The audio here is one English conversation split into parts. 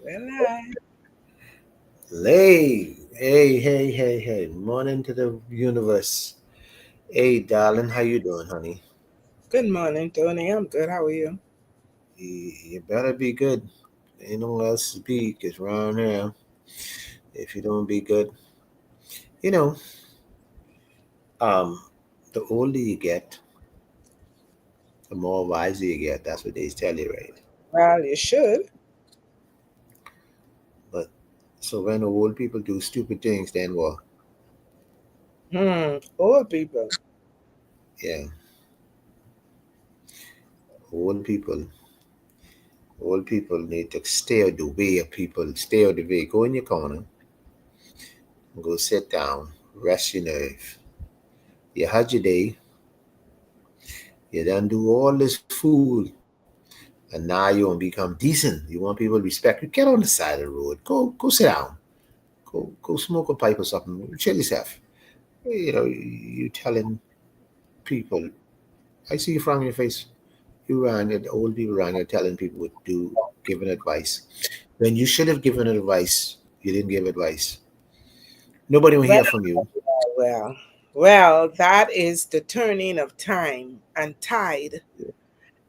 Well, I. Hey. Morning to the universe. Hey, darling, how you doing, honey? Good morning, Tony. I'm good. How are you? You better be good. Ain't no else to be, 'cause around here, if you don't be good, you know, um, the older you get, the more wiser you get. That's what they tell you, right? Well, you should. But so when the old people do stupid things, then what? Old people. Yeah, old people. Old people need to stay out the way of people. Stay out the way. Go in your corner. Go sit down. Rest your nerve. You had your day. You done do all this fool, and now you want to become decent. You want people to respect you. Get on the side of the road. Go sit down. Go smoke a pipe or something. Chill yourself. You telling people. I see you frown on your face. You around the old people around here telling people what to do, giving advice. When you should have given advice, you didn't give advice. Nobody will Well, hear from you. well, that is the turning of time and tide.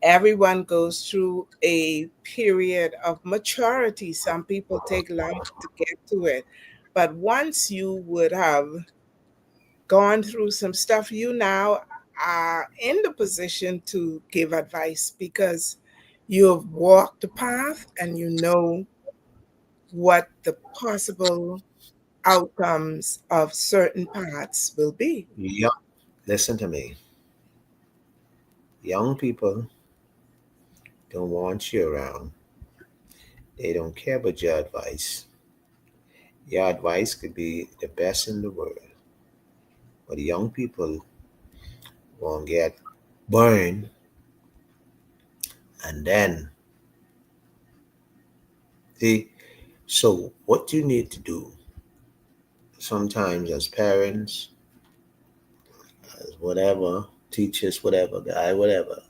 Everyone goes through a period of maturity. Some people take long to get to it. But once you would have gone through some stuff, you now are in the position to give advice because you have walked the path and you know what the possible outcomes of certain paths will be. Young, listen to me. Young people don't want you around. They don't care about your advice. Your advice could be the best in the world, but young people won't get burned. And then, see, so what you need to do sometimes as parents, as whatever, teachers, whatever, guy, whatever,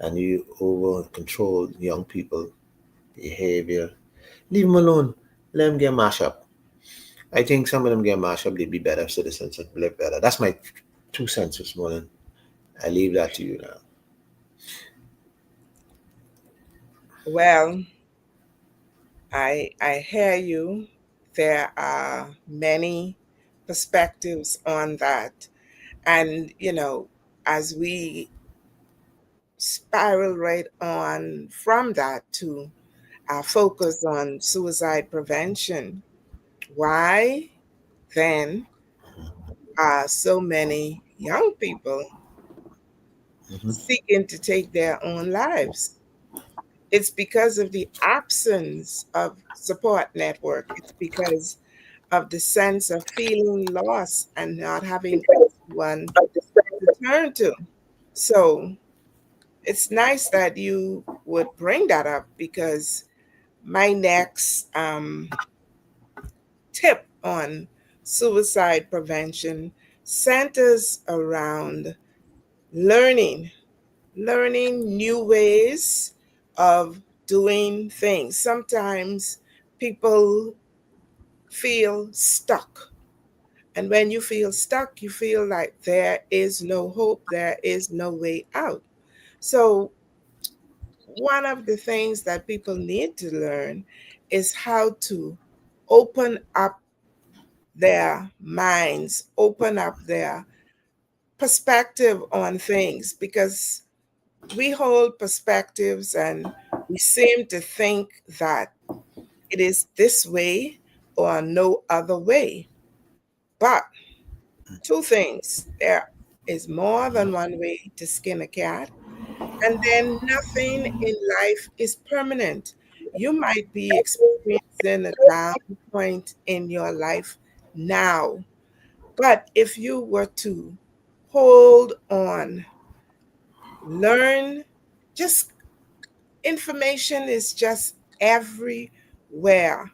and you over control young people behavior, leave them alone. Let them get mashed up. I think some of them get mashed up, they'd be better citizens and live better. That's my 2 cents this morning. I leave that to you now. Well, I hear you. There are many perspectives on that. And, as we spiral right on from that to our focus on suicide prevention, why then are so many young people Hmm. seeking to take their own lives? It's because of the absence of support network. It's because of the sense of feeling lost and not having anyone to turn to. So it's nice that you would bring that up because my next tip on suicide prevention centers around learning, learning new ways of doing things. Sometimes people feel stuck. And when you feel stuck, you feel like there is no hope, there is no way out. So, one of the things that people need to learn is how to open up their minds, open up their perspective on things because we hold perspectives and we seem to think that it is this way or no other way. But two things there is more than one way to skin a cat, and then nothing in life is permanent. You might be experiencing a down point in your life now, but if you were to hold on, learn, just information is just everywhere.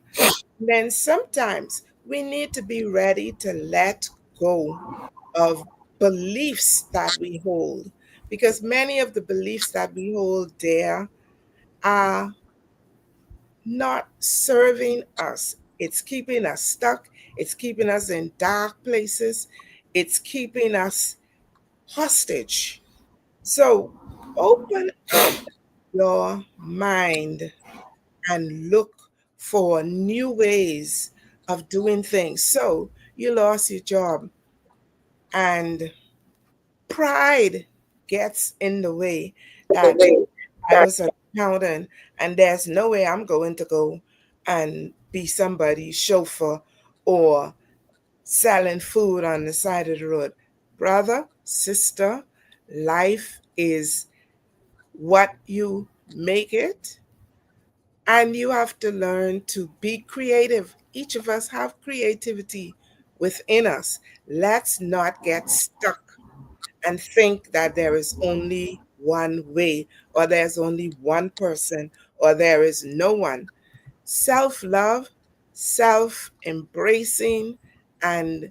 Then sometimes we need to be ready to let go of beliefs that we hold because many of the beliefs that we hold there are not serving us. It's keeping us stuck. It's keeping us in dark places. It's keeping us hostage. So open up your mind and look for new ways of doing things. So you lost your job and pride gets in the way that I was an accountant and there's no way I'm going to go and be somebody's chauffeur or selling food on the side of the road. Brother, sister, life is what you make it, and you have to learn to be creative. Each of us have creativity within us. Let's not get stuck and think that there is only one way, or there's only one person, or there is no one. Self love, self embracing, and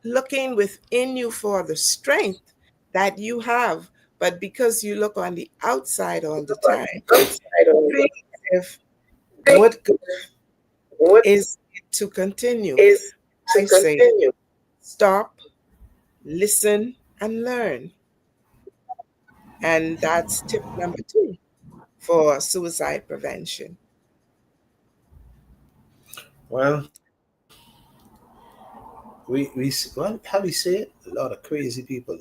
looking within you for the strength that you have. But because you look on the outside all the time, think if what good is it to continue? I say stop, listen, and learn. And that's tip number two for suicide prevention. Well, well, how do you say it? A lot of crazy people,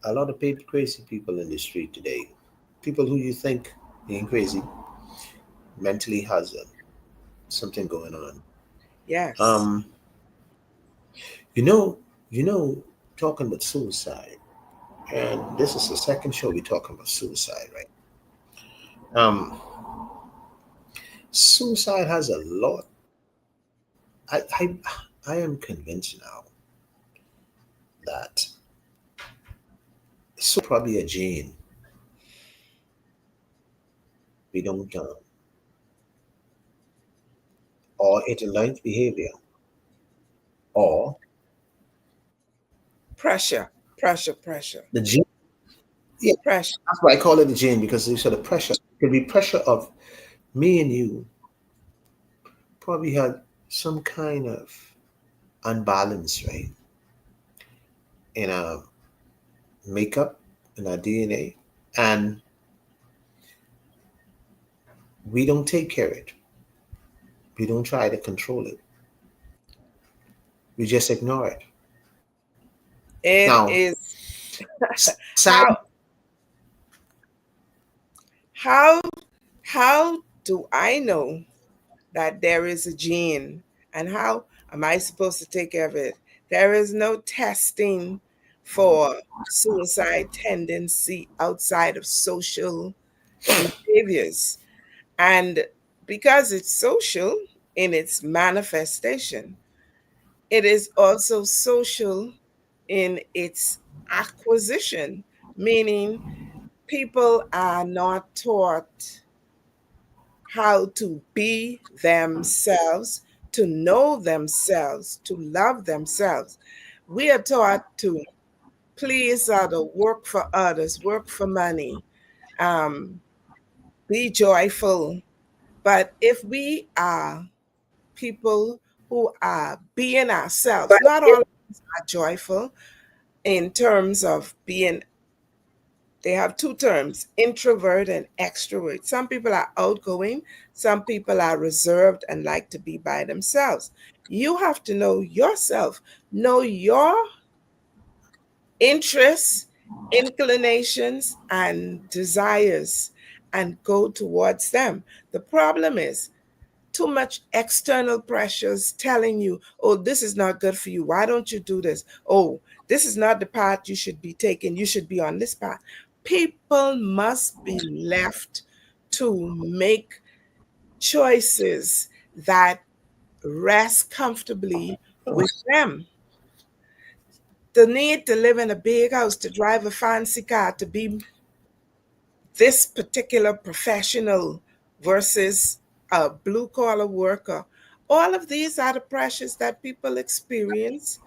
a lot of crazy people in the street today. People who you think being crazy mentally has something going on. Yes. Um, you know, you know, talking about suicide, and this is the second show we're talking about suicide, right? Um, Suicide has a lot. I am convinced now that probably a gene we don't or it's a learned behavior, or Pressure, pressure, pressure, the gene. Yeah, pressure. that's why I call it a gene because there's sort of pressure. It could be pressure of me and you probably had some kind of unbalance, right? In our makeup, in our DNA, and we don't take care of it. We don't try to control it. We just ignore it. It Now, is sad. how how how do I know that there is a gene, and how am I supposed to take care of it? There is no testing for suicide tendency outside of social behaviors. And because it's social in its manifestation, it is also social in its acquisition, meaning people are not taught how to be themselves, to know themselves, to love themselves. We are taught to please others, work for others, work for money, um, be joyful. But if we are people who are being ourselves, not all of us are joyful in terms of being, they have two terms, introvert and extrovert. Some people are outgoing, some people are reserved and like to be by themselves. You have to know yourself, know your interests, inclinations, and desires, and go towards them. The problem is too much external pressures telling you, oh, this is not good for you. Why don't you do this? Oh, this is not the path you should be taking. You should be on this path. People must be left to make choices that rest comfortably with them. The need to live in a big house, to drive a fancy car, to be this particular professional versus a blue collar worker. All of these are the pressures that people experience,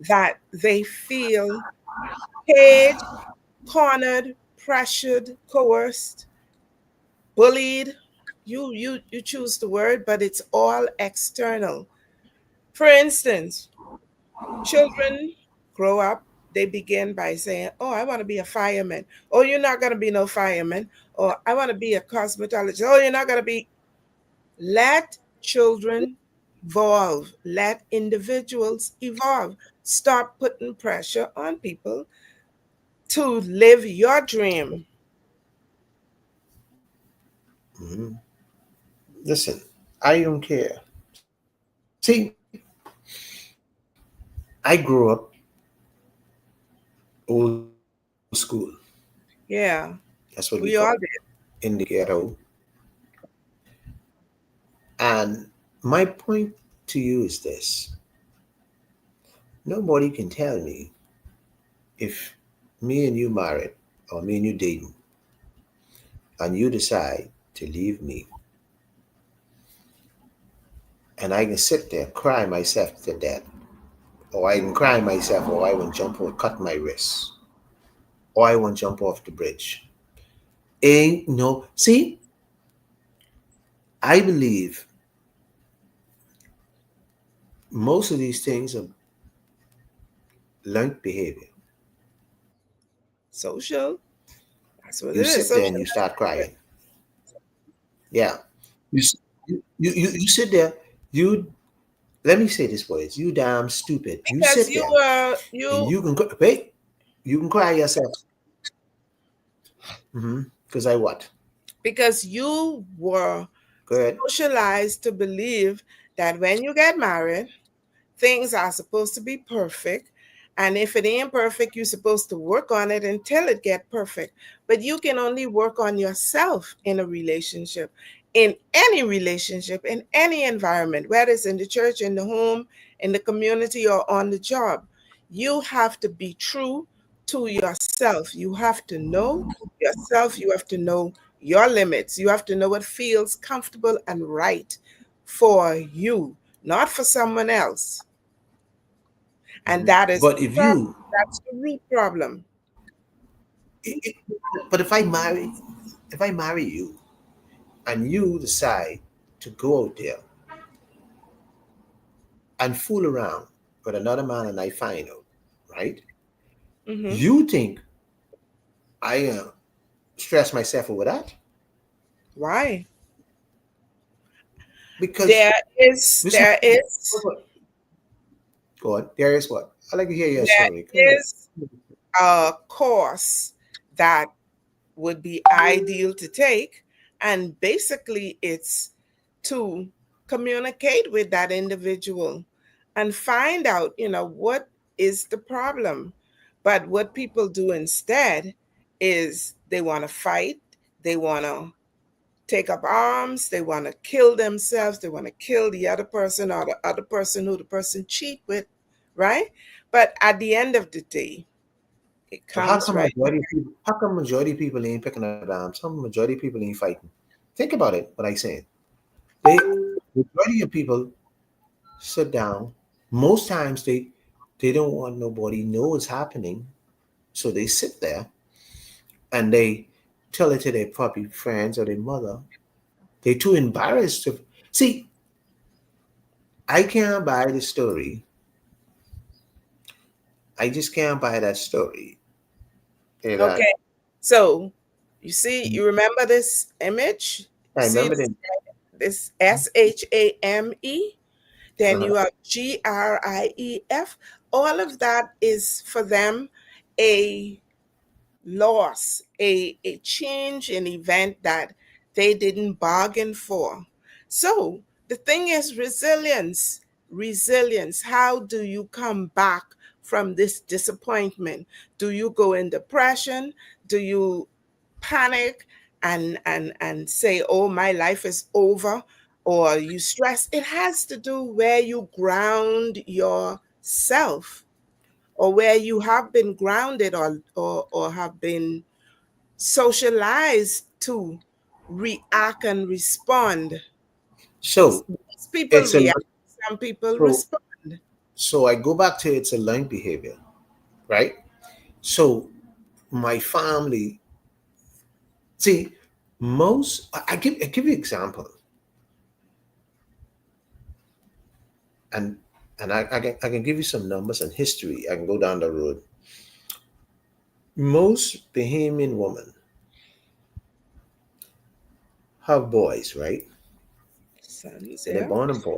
that they feel caged, cornered, pressured, coerced, bullied. You choose the word, but it's all external. For instance, children grow up, they begin by saying, "Oh, I want to be a fireman." "Oh, you're not going to be no fireman." Or, "I want to be a cosmetologist." "Oh, you're not going to be. Let children evolve. Let individuals evolve. Stop putting pressure on people to live your dream. Mhm. Listen, I don't care. See, I grew up old school. That's what we call Yeah, it we in all the did. ghetto. And my point to you is this: nobody can tell me if me and you married or me and you dating and you decide to leave me and I can sit there cry myself to death or I can cry myself or I will jump or cut my wrist or I won't jump off the bridge. Ain't no see, I believe most of these things are learned behavior. Social. That's what You it is. sit there and Social you start networking. crying. Yeah. You, s- you sit there, you let me say this words, you damn stupid. You Because sit you there were and you you can wait, you can cry yourself. Because I what? because you were Good. socialized to believe that when you get married, things are supposed to be perfect. And if it ain't perfect, you're supposed to work on it until it get perfect. But you can only work on yourself in a relationship, in any relationship, in any environment, whether it's in the church, in the home, in the community, or on the job. You have to be true to yourself. You have to know yourself. You have to know your limits. You have to know what feels comfortable and right for you, not for someone else. And that is But the if problem. you, That's the root problem. it, it- but if I marry you and you decide to go out there and fool around with another man and I find out, right? Hmm. You think I stress myself over that? Why? Because There is, this there one, is, go on. There is what? I like to hear your story. Go there ahead. is a course that would be ideal to take. And basically, it's to communicate with that individual and find out, what is the problem. But what people do instead is they want to fight, they want to take up arms, they want to kill themselves, they want to kill the other person or the other person who the person cheat with, right? But at the end of the day, it But how comes come right. majority of people? How come majority of people ain't picking up arms? Some majority of people ain't fighting. Think about it. What I saying? They majority of people sit down. Most times they don't want nobody know what's happening, so they sit there and they tell it to their puppy friends or their mother. They're too embarrassed to see. I can't buy the story. I just can't buy that story. That Okay. So you remember this image? I You see remember them. this SHAME? Then Uh-huh. you have GRIEF. All of that is for them a loss, a change, an event that they didn't bargain for. So the thing is resilience. Resilience. How do you come back from this disappointment? Do you go in depression? Do you panic and say, "Oh, my life is over," or you stress? It has to do where you ground yourself, or where you have been grounded, or have been socialized to react and respond. So Most people it's a react, some people so respond. so I go back to it's a learned behavior, right? So my family, see, I give you example, and I can give you some numbers and history. I can go down the road. Most Bahamian women have boys, right? Sons, And they're yeah. born a boy,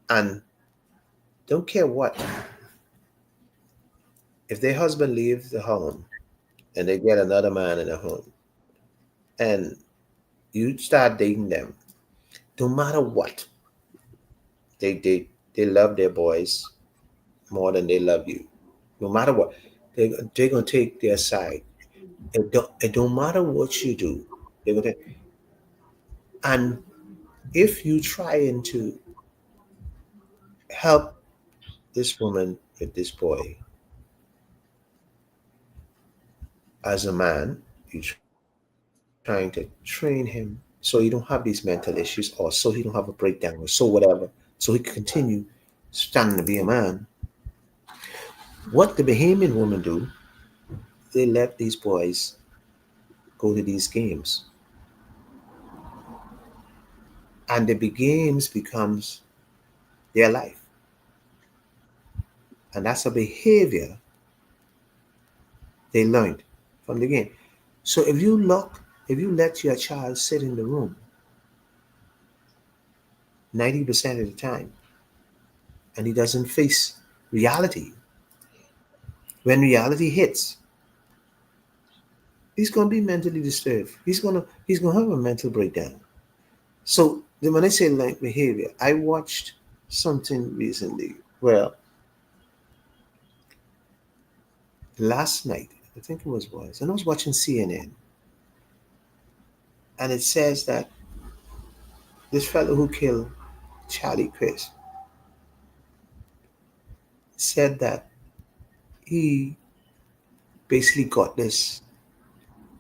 and don't care what, if their husband leaves the home and they get another man in the home, and you start dating them, no matter what, they they they love their boys more than they love you. No matter what, they're gonna take their side. It don't matter what you do. They're gonna and if you trying to help this woman with this boy as a man, you trying to train him so he don't have these mental issues, or so he don't have a breakdown, or so whatever, so he can continue standing to be a man. What the Bahamian women do, they let these boys go to these games, and the games becomes their life, and that's a behavior they learned from the game. So if you let your child sit in the room 90% of the time, and he doesn't face reality, when reality hits, he's gonna be mentally disturbed. He's gonna have a mental breakdown. So when I say like behavior, I watched something recently. Well, last night, I think it was, and I was watching CNN, and it says that this fellow who killed Charlie Chris said that he basically got this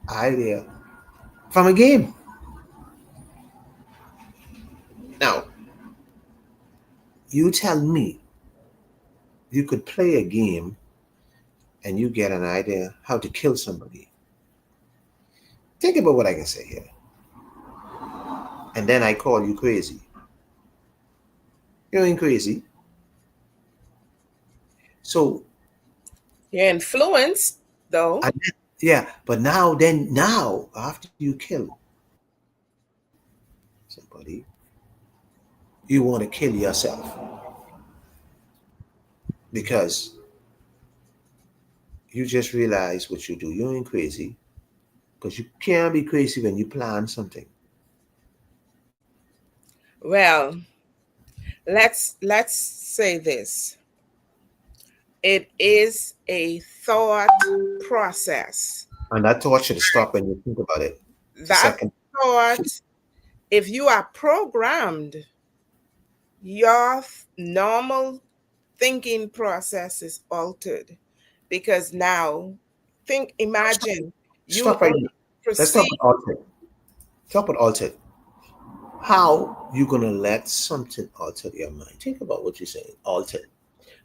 idea from a game. Now, you tell me you could play a game and you get an idea how to kill somebody. Think about what I can say here. And then I call you crazy. You ain't crazy. So, You're influenced, though. yeah, but now, after you kill somebody, you want to kill yourself because you just realize what you do. You ain't crazy because you can't be crazy when you plan something. Well, let's say this. It is a thought process. And that thought should stop when you think about it. It's a That second. thought, if you are programmed, your normal thinking process is altered because now imagine you Stop right only now. Let's talk proceed. about altered. Talk about altered. How you gonna let something alter your mind? Think about what you're saying. Altered.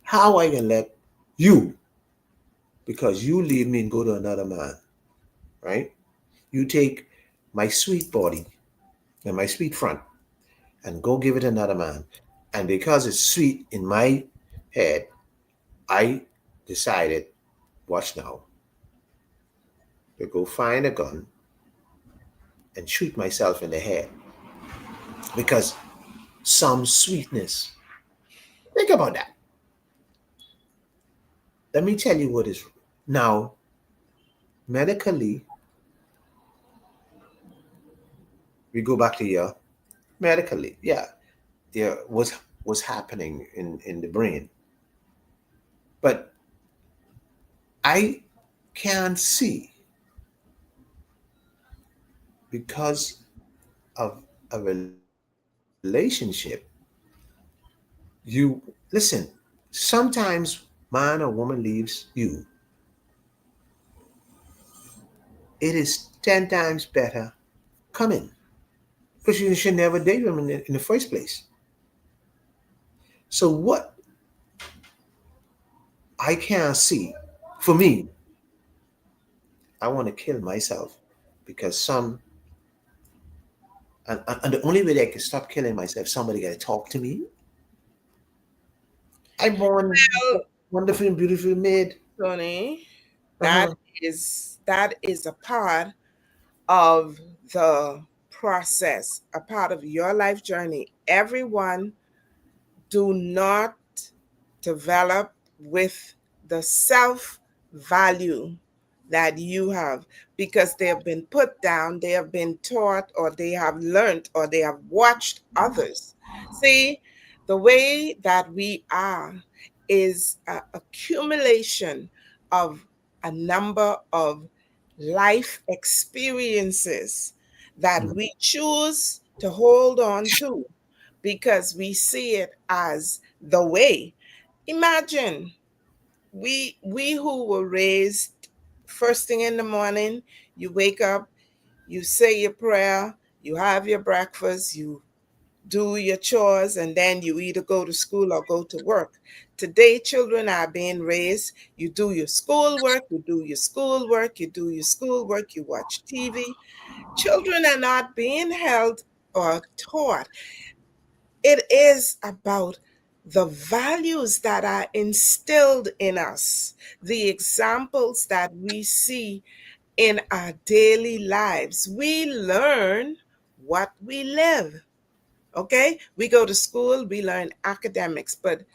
How I can let you, because you leave me and go to another man, right? You take my sweet body and my sweet front and go give it another man. And because it's sweet in my head, I decided, watch now, to go find a gun and shoot myself in the head because some sweetness. Think about that. Let me tell you what is now medically. We go back to your medically, yeah, yeah. What's happening in the brain? But I can't see because of a relationship. You listen. Sometimes man or woman leaves you. It is 10 times better coming because you should never date them in the first place. So what I can't see, for me, I want to kill myself because some And the only way that I can stop killing myself, somebody got to talk to me. I'm born Well, wonderful and beautiful made. Tony, that Uh-huh. is a part of the process, a part of your life journey. Everyone do not develop with the self value that you have because they have been put down, they have been taught, or they have learned, or they have watched others. See, the way that we are is an accumulation of a number of life experiences that Mhm. we choose to hold on to because we see it as the way. Imagine we who were raised first thing in the morning, you wake up, you say your prayer, you have your breakfast, you do your chores, and then you either go to school or go to work. Today, children are being raised. You do your schoolwork, you do your schoolwork, you do your schoolwork, you watch TV. Children are not being held or taught. It is about the values that are instilled in us, the examples that we see in our daily lives. We learn what we live. Okay? We go to school, we learn academics, but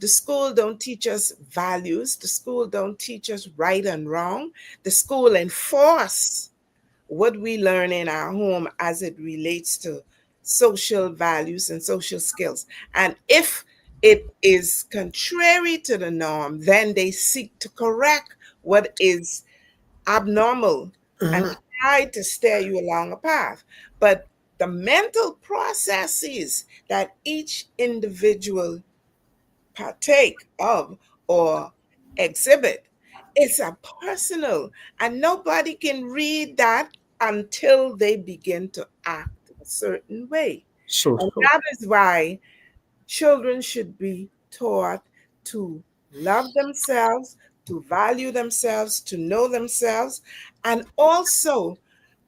the school don't teach us values. The school don't teach us right and wrong. The school enforce what we learn in our home as it relates to social values and social skills. And if it is contrary to the norm, then they seek to correct what is abnormal and Mhm. try to steer you along a path. But the mental processes that each individual partake of or exhibit. It's a personal, and nobody can read that until they begin to act a certain way. So And so. that is why children should be taught to love themselves, to value themselves, to know themselves, and also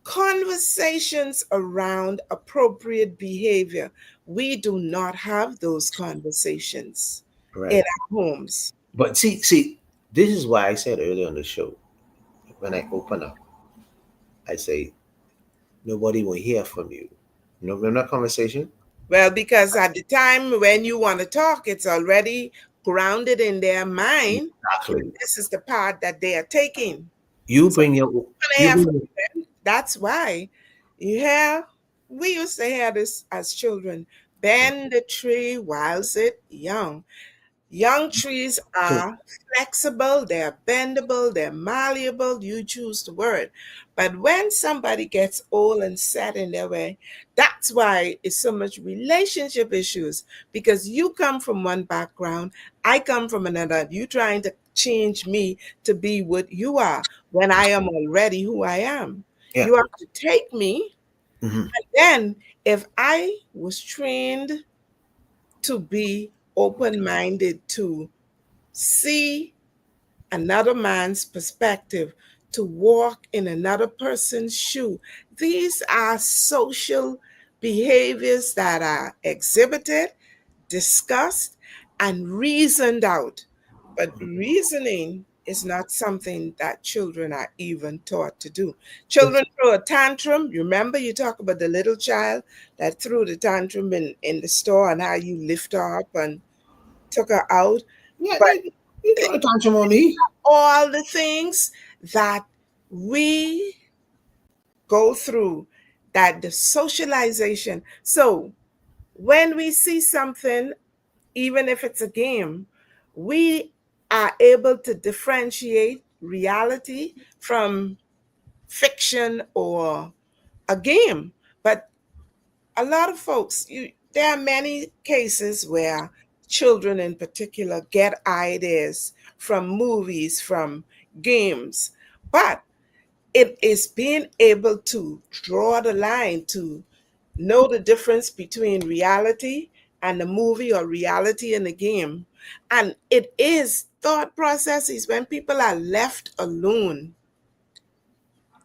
conversations around appropriate behavior. We do not have those conversations in Right. our homes. But see, this is why I said earlier on the show, when I open up, I say, nobody will hear from you. No, we're not conversation. Well, because at the time when you want to talk, it's already grounded in their mind that Exactly. this is the path that they are taking. You So bring your when I you have bring your, that's why you hear, we used to hear this as children, bend the tree whilst it young. Young trees so are flexible, they're bendable, they're malleable, you choose the word. But when somebody gets old and set in their way, that's why it's so much relationship issues because you come from one background, I come from another. You trying to change me to be what you are when I am already who I am. yeah. You have to take me. Hmm. Then, if I was trained to be open minded to see another man's perspective, to walk in another person's shoe. These are social behaviors that are exhibited, discussed, and reasoned out. But reasoning is not something that children are even taught to do. Children throw a tantrum. You remember you talk about the little child that threw the tantrum in the store and how you lift her up and took her out. Yeah, But you throw a tantrum on me. all the things that we go through, that the socialization. So when we see something, even if it's a game, we are able to differentiate reality from fiction or a game. But a lot of folks, there are many cases where children in particular get ideas from movies, from games, but it is being able to draw the line to know the difference between reality and the movie or reality in the game. And it is thought processes when people are left alone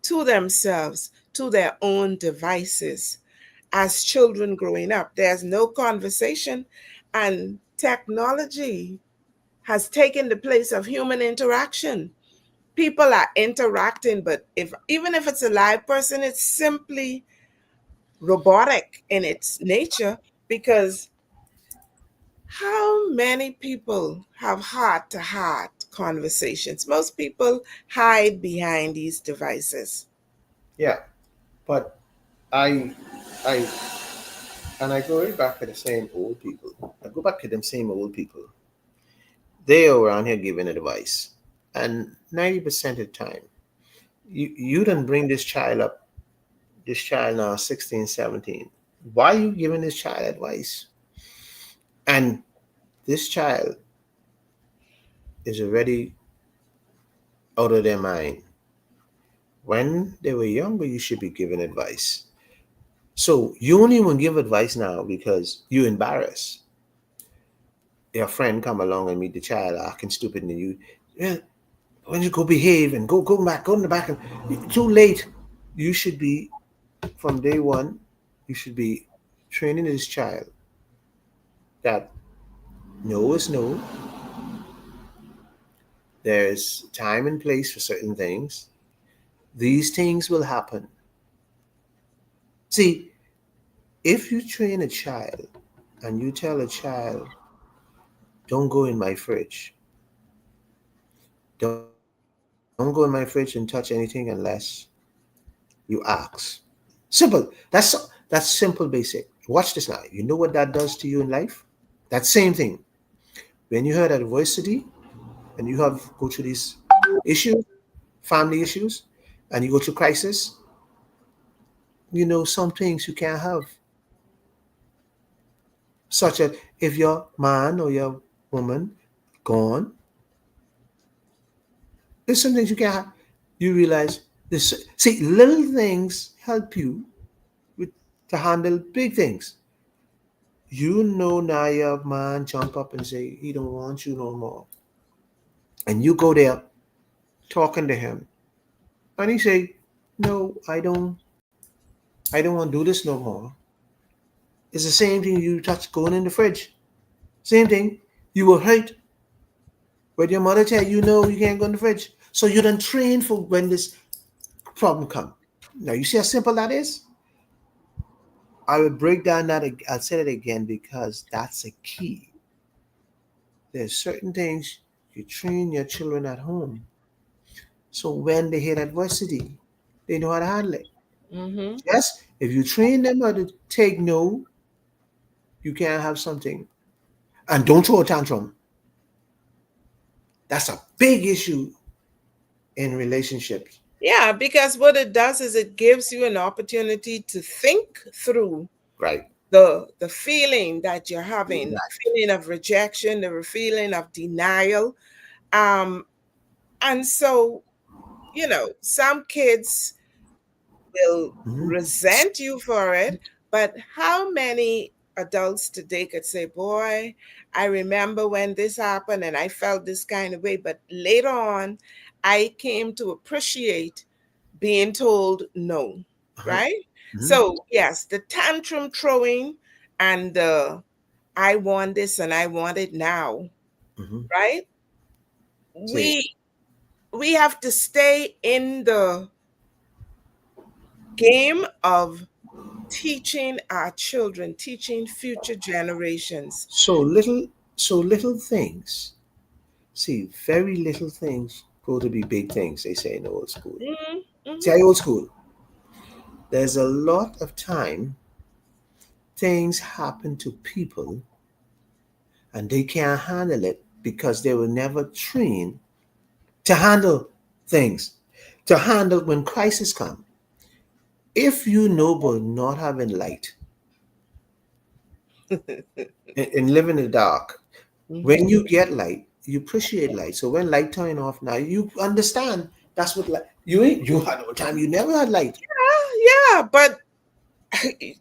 to themselves, to their own devices. as children growing up. There's no conversation, and technology has taken the place of human interaction. People are interacting, but if even if it's a live person, it's simply robotic in its nature, because how many people have heart to heart conversations? Most people hide behind these devices. Yeah, but I, I, and I go right back to the same old people. I go back to them same old people. They are around here giving advice, and 90% of the time, you didn't bring this child up. This child now 16, 17. Why are you giving this child advice? And this child is already out of their mind. When they were younger, you should be giving advice. So you only want to give advice now because you're embarrassed. Your friend come along and meet the child acting stupid, and you, yeah, why don't you go behave and go back, go in the back, and too late. You should be from day one. You should be training this child that no is no. There's time and place for certain things. These things will happen. See, if you train a child and you tell a child, don't go in my fridge, don't go in my fridge and touch anything unless you ask. Simple. That's simple basic. Watch this now. You know what that does to you in life? That same thing. When you heard adversity and you have go through these issues, family issues, and you go through crisis, you know some things you can't have. Such as if your man or your woman gone, there's some things you can't have. You realize this. See, little things help you with, to handle big things. You know now your man jump up and say he don't want you no more, and you go there talking to him, and he say, "No, I don't want to do this no more." It's the same thing you touch going in the fridge. Same thing. You were hurt, but your mother tell you no, you can't go in the fridge. So you don't train for when this problem come. Now you see how simple that is. I will break down that. I'll say it again because that's a key. There's certain things you train your children at home. So when they hit adversity, they know how to handle it. Mm-hmm. Yes, if you train them how to take no, you can't have something. And don't throw a tantrum. That's a big issue in relationships. Yeah, because what it does is it gives you an opportunity to think through Right. the feeling that you're having, Exactly. feeling of rejection, the feeling of denial. Um, and so, some kids will Mhm. resent you for it, but how many adults today could say, boy, I remember when this happened and I felt this kind of way, but later on, I came to appreciate being told no, Uh-huh. right? Mhm. So, yes, the tantrum throwing and the I want this and I want it now, Mhm. right? See, We have to stay in the game of teaching our children, teaching future generations. so little, so little things. See, very little things go to be big things. They say in the old school. Mhm, See, mhm. I old school. There's a lot of time things happen to people and they can't handle it because they were never trained to handle things, to handle when crisis come. If you know about not having light and live in the dark, when Mhm. you get light, you appreciate light. So when light turn off now, you understand that's what light. You had no time. You never had light. Yeah, but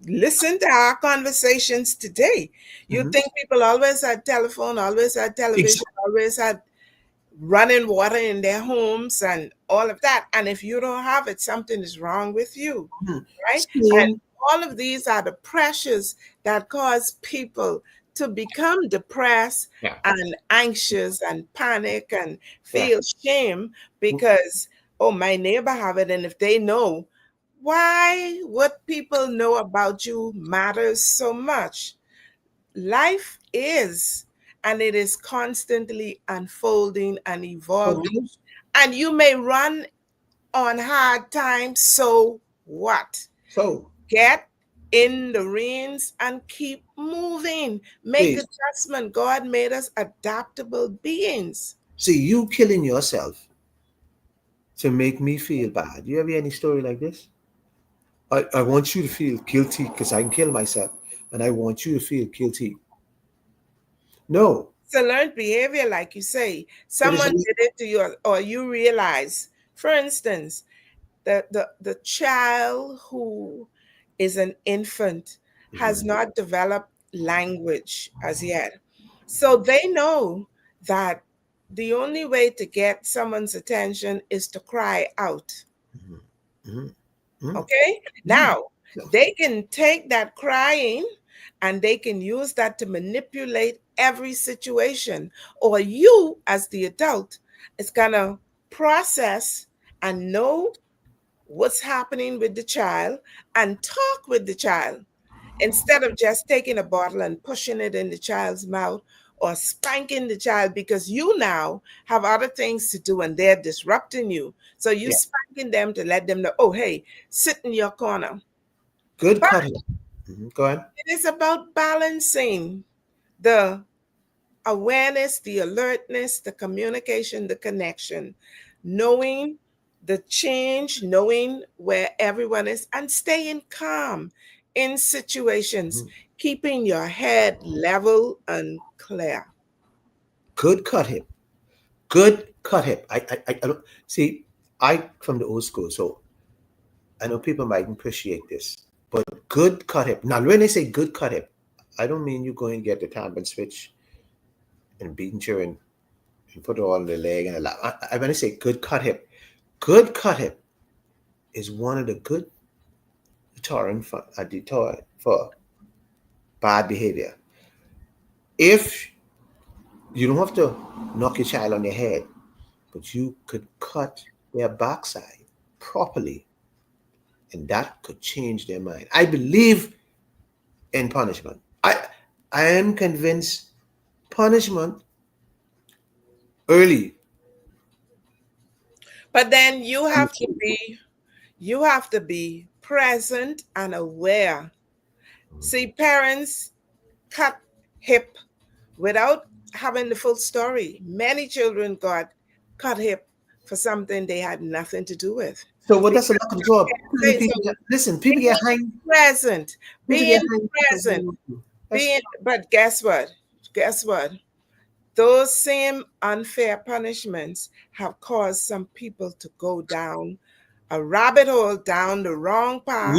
listen to our conversations today. You Mhm. think people always had telephone, always had television, Exactly. always had running water in their homes and all of that. And if you don't have it, something is wrong with you, right? And Same. all of these are the pressures that cause people to become depressed Yeah. and anxious and panic and Yeah. feel shame because, oh, my neighbor have it. And if they know, why what people know about you matters so much. Life is, and it is constantly unfolding and evolving. So, And you may run on hard times, so what? so Get in the reins and keep moving. Make please adjustment. God made us adaptable beings. see you killing yourself to make me feel bad. You ever hear any story like this? I want you to feel guilty because I can kill myself, and I want you to feel guilty. No, It's a learned behavior, like you say. it is. Someone did it to you, or you realize. For instance, the child who is an infant has Mhm. not developed language as yet. So they know that the only way to get someone's attention is to cry out. Mhm. Mhm. Mhm. Okay? Mhm. Now, they can take that crying and they can use that to manipulate every situation. Or you, as the adult, is going to process and know what's happening with the child and talk with the child instead of just taking a bottle and pushing it in the child's mouth or spanking the child because you now have other things to do and they're disrupting you. So you Yeah. spanking them to let them know, oh, hey, sit in your corner. Good But cutting. Go ahead. it is about balancing the awareness, the alertness, the communication, the connection, knowing the change, knowing where everyone is, and staying calm in situations, Mhm. keeping your head level and clear. Good cut him. Good cut him. I don't see. I from the old school, so I know people might appreciate this. But good cut him. Now, when they say good cut him, I don't mean you go and get the time switch and beating you and put it all on the leg and the lap. When I say good cut hip is one of the good deterrent for bad behavior. If you don't have to knock your child on your head, but you could cut their backside properly, and that could change their mind. I believe in punishment. I am convinced punishment early. But then you have to be present and aware. See, parents cut hip without having the full story. Many children got cut hip for something they had nothing to do with. So what Because that's a lack of job. they so People get, listen, people get being high. present, People get being high because they present, want to. That's being but guess what? Guess what? Those same unfair punishments have caused some people to go down a rabbit hole down the wrong path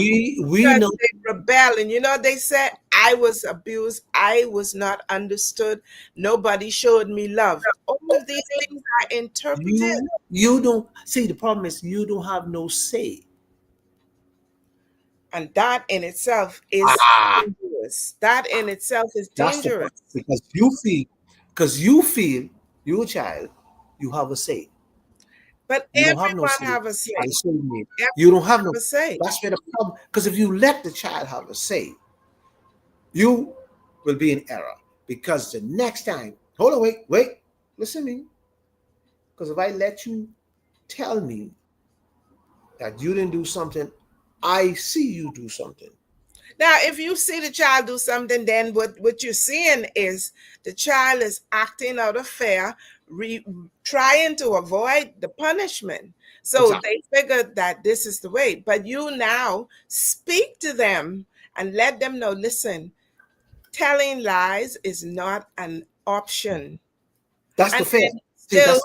we because know. they rebel. And they said, I was abused, I was not understood, nobody showed me love. All of these things are interpreted, You don't see the problem is you don't have no say. and that in itself is Ah, dangerous. That in itself is that's the point. dangerous. Because you feel you a child, you have a say. But You don't have no everyone say. have a I say. say me. You don't Everyone have have no. a say. That's where the problem. Because if you let the child have a say, you will be in error. Because the next time, hold on, wait, listen to me. Because if I let you tell me that you didn't do something, I see you do something. Now, if you see the child do something, then what you're seeing is the child is acting out of fear, trying to avoid the punishment. So Exactly. they figured that this is the way. But you now speak to them and let them know, listen, telling lies is not an option. That's And the fair. then See, still that's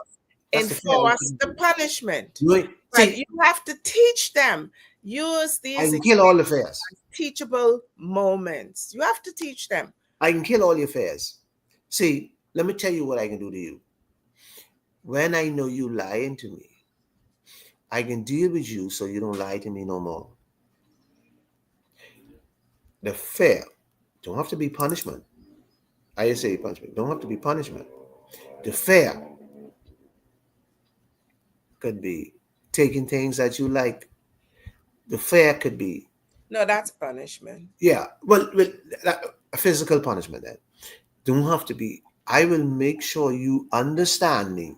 the fair way to enforce the do it. punishment. You ain't, But see, you have to teach them. Use I these can kill all the fairs. teachable moments. You have to teach them. I can kill all your fairs. See, let me tell you what I can do to you. When I know you lying to me, I can deal with you so you don't lie to me no more. The fear don't have to be punishment. I say punishment. Don't have to be punishment. The fear could be taking things that you like. The fear could be, No, that's punishment. yeah, well, a physical punishment then. Don't have to be. I will make sure you understand me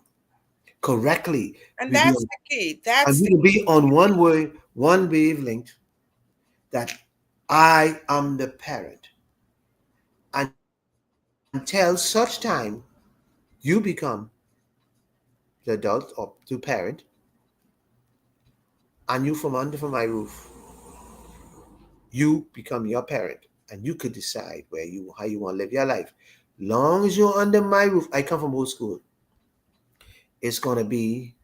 correctly. And We be that's on, the key. and That's we the will be on one way, one wavelength that I am the parent until such time you become the adult or the parent and you from under my roof, you become your parent and you could decide where you how you want to live your life. Long as you're under my roof, I come from old school. It's gonna be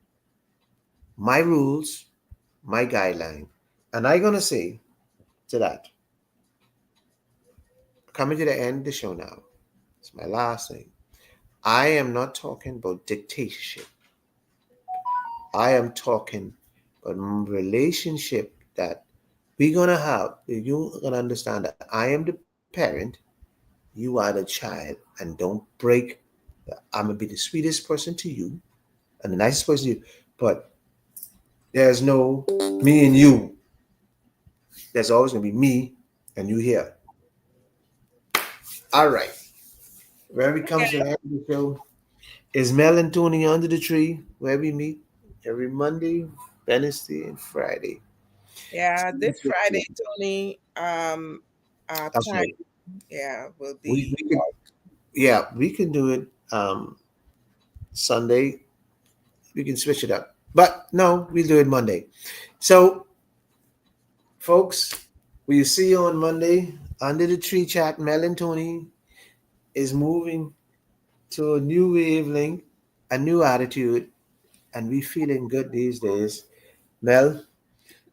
my rules, my guideline. And I'm gonna say to that, coming to the end of the show now, it's my last thing. I am not talking about dictatorship. I am talking about relationship that we're gonna have. You're gonna understand that I am the parent, you are the child, and don't break. I'm gonna be the sweetest person to you and the nicest person to you, but there's no me and you. There's always gonna be me and you here. All right. Where we comes to the end of the show is Mel and Tony under the tree, where we meet every Monday, Wednesday, and Friday. yeah. This Friday, Tony, time, Okay. yeah, will We, be. we can yeah, we can do it Sunday. We can switch it up. But no, we'll do it Monday. So, folks, we'll see you on Monday. Under the tree chat, Mel and Tony is moving to a new wavelength, a new attitude, and we feeling good these days. Mel,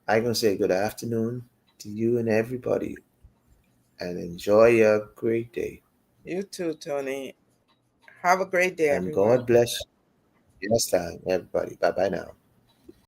I'm gonna say good afternoon to you and everybody, and enjoy your great day. You too, Tony. Have a great day, And everyone. God bless you. Yes, time, everybody. Bye bye now.